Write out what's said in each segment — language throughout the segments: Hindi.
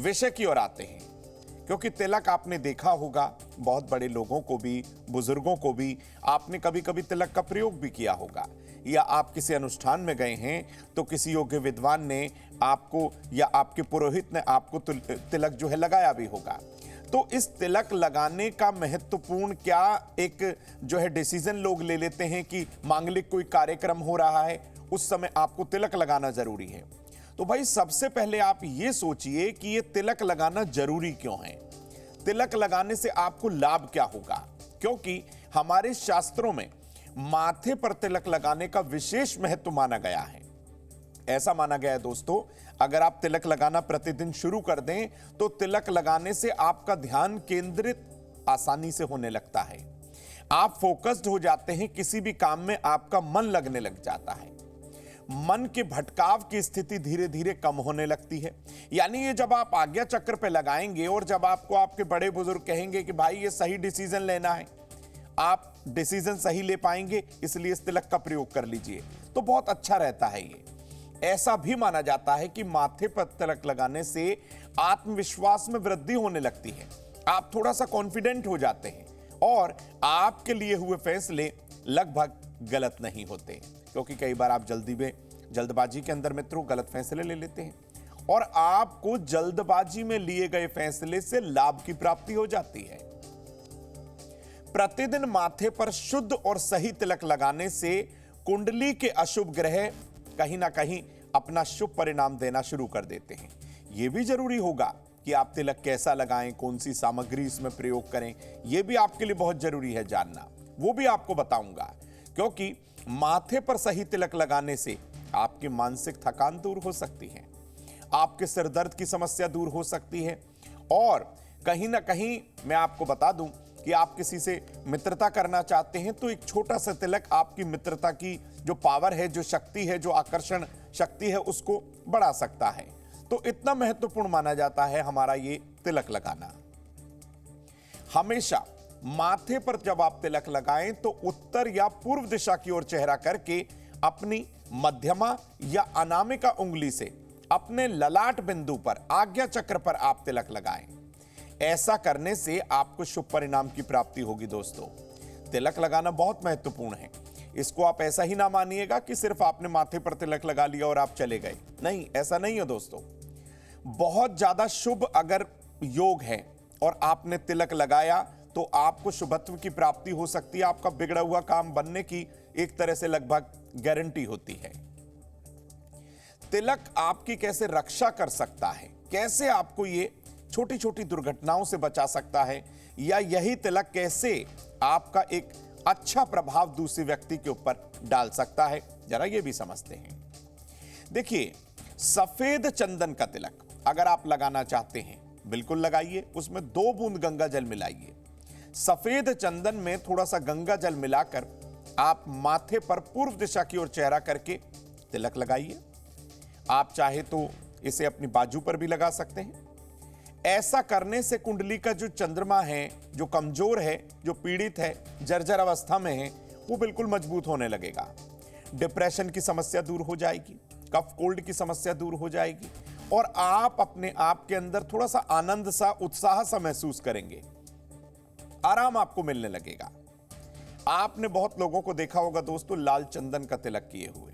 विषय की ओर आते हैं, क्योंकि तिलक आपने देखा होगा, बहुत बड़े लोगों को भी, बुजुर्गों को भी आपने कभी कभी तिलक का प्रयोग भी किया होगा, या आप किसी अनुष्ठान में गए हैं तो किसी योग्य विद्वान ने आपको या आपके पुरोहित ने आपको तिलक जो है लगाया भी होगा। तो इस तिलक लगाने का महत्वपूर्ण क्या एक जो है डिसीजन लोग ले लेते हैं कि मांगलिक कोई कार्यक्रम हो रहा है, उस समय आपको तिलक लगाना जरूरी है। तो भाई सबसे पहले आप ये सोचिए कि ये तिलक लगाना जरूरी क्यों है, तिलक लगाने से आपको लाभ क्या होगा। क्योंकि हमारे शास्त्रों में माथे पर तिलक लगाने का विशेष महत्व माना गया है। ऐसा माना गया है दोस्तों, अगर आप तिलक लगाना प्रतिदिन शुरू कर दें तो तिलक लगाने से आपका ध्यान केंद्रित आसानी से होने लगता है, आप फोकस्ड हो जाते हैं, किसी भी काम में आपका मन लगने लग जाता है, मन के भटकाव की स्थिति धीरे धीरे कम होने लगती है। यानी ये जब आप आज्ञा चक्र पे लगाएंगे और जब आपको आपके बड़े बुजुर्ग कहेंगे कि भाई ये सही डिसीजन लेना है, आप डिसीजन सही ले पाएंगे, इसलिए इस तिलक का प्रयोग कर लीजिए, तो बहुत अच्छा रहता है। ये ऐसा भी माना जाता है कि माथे पर तिलक लगाने से आत्मविश्वास में वृद्धि होने लगती है, आप थोड़ा सा कॉन्फिडेंट हो जाते हैं और आपके लिए हुए फैसले लगभग गलत नहीं होते। क्योंकि कई बार आप जल्दबाजी के अंदर मित्रों गलत फैसले ले लेते हैं और आपको जल्दबाजी में लिए गए फैसले से लाभ की प्राप्ति हो जाती है। प्रतिदिन माथे पर शुद्ध और सही तिलक लगाने से कुंडली के अशुभ ग्रह कहीं ना कहीं अपना शुभ परिणाम देना शुरू कर देते हैं। यह भी जरूरी होगा कि आप तिलक कैसा लगाएं, कौन सी सामग्री इसमें प्रयोग करें, यह भी आपके लिए बहुत जरूरी है जानना, वो भी आपको बताऊंगा। क्योंकि माथे पर सही तिलक लगाने से आपकी मानसिक थकान दूर हो सकती है, आपके सिर दर्द की समस्या दूर हो सकती है, और कहीं ना कहीं मैं आपको बता दूं कि आप किसी से मित्रता करना चाहते हैं तो एक छोटा सा तिलक आपकी मित्रता की जो पावर है, जो शक्ति है, जो आकर्षण शक्ति है, उसको बढ़ा सकता है। तो इतना महत्वपूर्ण माना जाता है हमारा ये तिलक लगाना। हमेशा माथे पर जब आप तिलक लगाएं तो उत्तर या पूर्व दिशा की ओर चेहरा करके अपनी मध्यमा या अनामिका उंगली से अपने ललाट बिंदु पर, आज्ञा चक्र पर आप तिलक लगाएं। ऐसा करने से आपको शुभ परिणाम की प्राप्ति होगी। दोस्तों, तिलक लगाना बहुत महत्वपूर्ण है, इसको आप ऐसा ही ना मानिएगा कि सिर्फ आपने माथे पर तिलक लगा लिया और आप चले गए, नहीं, ऐसा नहीं है दोस्तों। बहुत ज्यादा शुभ अगर योग है और आपने तिलक लगाया तो आपको शुभत्व की प्राप्ति हो सकती है, आपका बिगड़ा हुआ काम बनने की एक तरह से लगभग गारंटी होती है। तिलक आपकी कैसे रक्षा कर सकता है, कैसे आपको ये छोटी छोटी दुर्घटनाओं से बचा सकता है, या यही तिलक कैसे आपका एक अच्छा प्रभाव दूसरे व्यक्ति के ऊपर डाल सकता है, जरा ये भी समझते हैं। देखिए, सफेद चंदन का तिलक अगर आप लगाना चाहते हैं, बिल्कुल लगाइए, उसमें 2 बूंद गंगा जल मिलाइए। सफेद चंदन में थोड़ा सा गंगा जल मिलाकर आप माथे पर पूर्व दिशा की ओर चेहरा करके तिलक लगाइए। आप चाहे तो इसे अपनी बाजू पर भी लगा सकते हैं। ऐसा करने से कुंडली का जो चंद्रमा है, जो कमजोर है, जो पीड़ित है, जर्जर अवस्था में है, वो बिल्कुल मजबूत होने लगेगा। डिप्रेशन की समस्या दूर हो जाएगी, कफ कोल्ड की समस्या दूर हो जाएगी और आप अपने आप के अंदर थोड़ा सा आनंद सा, उत्साह सा महसूस करेंगे, आराम आपको मिलने लगेगा। आपने बहुत लोगों को देखा होगा दोस्तों लाल चंदन का तिलक किए हुए।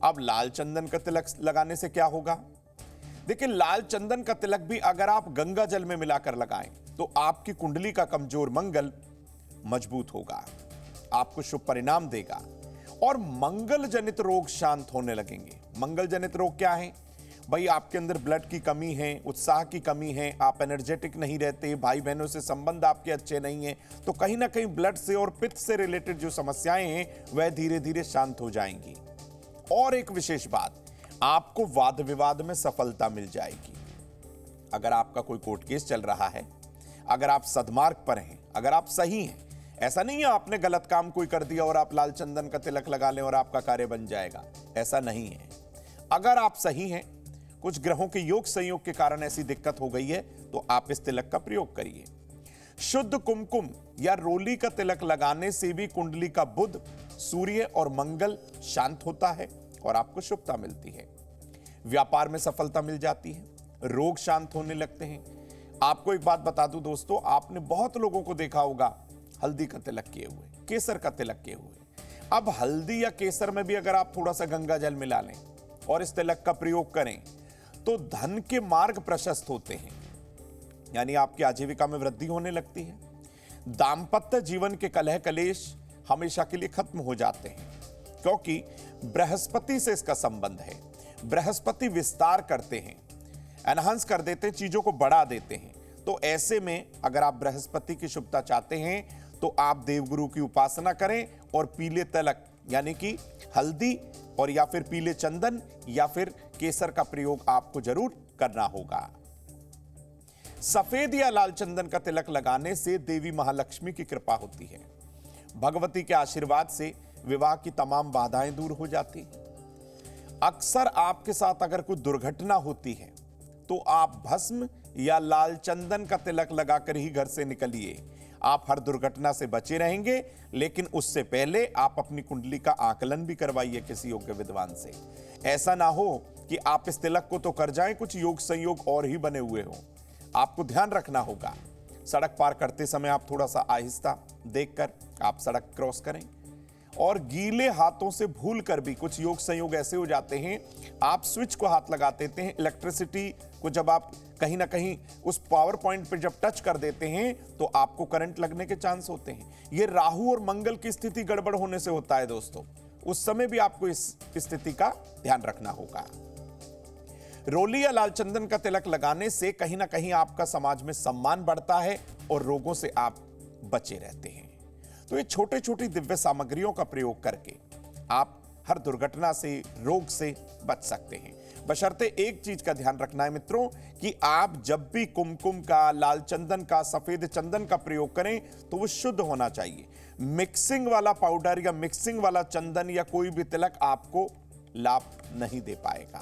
अब लाल चंदन का तिलक लगाने से क्या होगा? देखिए, लाल चंदन का तिलक भी अगर आप गंगा जल में मिलाकर लगाएं तो आपकी कुंडली का कमजोर मंगल मजबूत होगा, आपको शुभ परिणाम देगा और मंगल जनित रोग शांत होने लगेंगे। मंगल जनित रोग क्या है भाई? आपके अंदर ब्लड की कमी है, उत्साह की कमी है, आप एनर्जेटिक नहीं रहते, भाई बहनों से संबंध आपके अच्छे नहीं है, तो कहीं ना कहीं ब्लड से और पित्त से रिलेटेड जो समस्याएं हैं वह धीरे धीरे शांत हो जाएंगी। और एक विशेष बात, आपको वाद विवाद में सफलता मिल जाएगी। अगर आपका कोई कोर्ट केस चल रहा है, अगर आप सद्मार्ग पर हैं, अगर आप सही हैं, ऐसा नहीं है आपने गलत काम कोई कर दिया और आप लाल चंदन का तिलक लगा लें और आपका कार्य बन जाएगा, ऐसा नहीं है। अगर आप सही हैं, कुछ ग्रहों के योग संयोग के कारण ऐसी दिक्कत हो गई है, तो आप इस तिलक का प्रयोग करिए। शुद्ध कुमकुम या रोली का तिलक लगाने से भी कुंडली का बुध, सूर्य और मंगल शांत होता है और आपको शुभता मिलती है। व्यापार में सफलता मिल जाती है, रोग शांत होने लगते हैं। आपको एक बात बता दूं दोस्तों, आपने बहुत लोगों को देखा होगा हल्दी का तिलक किए हुए, केसर का तिलक किए हुए। अब हल्दी या केसर में भी अगर आप थोड़ा सा गंगा जल मिला लें और इस तिलक का प्रयोग करें तो धन के मार्ग प्रशस्त होते हैं, यानी आपकी आजीविका में वृद्धि होने लगती है। दाम्पत्य जीवन के कलह कलेश हमेशा के लिए खत्म हो जाते हैं, क्योंकि बृहस्पति से इसका संबंध है। बृहस्पति विस्तार करते हैं, एनहांस कर देते हैं, चीजों को बढ़ा देते हैं। तो ऐसे में अगर आप बृहस्पति की शुभता चाहते हैं तो आप देवगुरु की उपासना करें और पीले तिलक यानी कि हल्दी और या फिर पीले चंदन या फिर केसर का प्रयोग आपको जरूर करना होगा। सफेद या लाल चंदन का तिलक लगाने से देवी महालक्ष्मी की कृपा होती है। भगवती के आशीर्वाद से विवाह की तमाम बाधाएं दूर हो जाती हैं। अक्सर आपके साथ अगर कोई दुर्घटना होती है तो आप भस्म या लाल चंदन का तिलक लगाकर ही घर से निकलिए। आप हर दुर्घटना से बचे रहेंगे, लेकिन उससे पहले आप अपनी कुंडली का आकलन भी करवाइए किसी योग्य विद्वान से। ऐसा ना हो कि आप इस तिलक को तो कर जाएं, कुछ योग संयोग और ही बने हुए हो। आपको ध्यान रखना होगा, सड़क पार करते समय आप थोड़ा सा आहिस्ता देखकर आप सड़क क्रॉस करें। और गीले हाथों से भूल कर भी कुछ योग संयोग ऐसे हो जाते हैं, आप स्विच को हाथ लगा देते हैं, इलेक्ट्रिसिटी को जब आप कहीं ना कहीं उस पावर पॉइंट पे जब टच कर देते हैं तो आपको करंट लगने के चांस होते हैं। ये राहु और मंगल की स्थिति गड़बड़ होने से होता है दोस्तों। उस समय भी आपको इस स्थिति का ध्यान रखना होगा। रोली या लाल चंदन का तिलक लगाने से कहीं ना कहीं आपका समाज में सम्मान बढ़ता है और रोगों से आप बचे रहते हैं। तो ये छोटे छोटी दिव्य सामग्रियों का प्रयोग करके आप हर दुर्घटना से, रोग से बच सकते हैं। बशर्ते एक चीज का ध्यान रखना है मित्रों कि आप जब भी कुमकुम का, लाल चंदन का, सफेद चंदन का प्रयोग करें तो वो शुद्ध होना चाहिए। मिक्सिंग वाला पाउडर या मिक्सिंग वाला चंदन या कोई भी तिलक आपको लाभ नहीं दे पाएगा।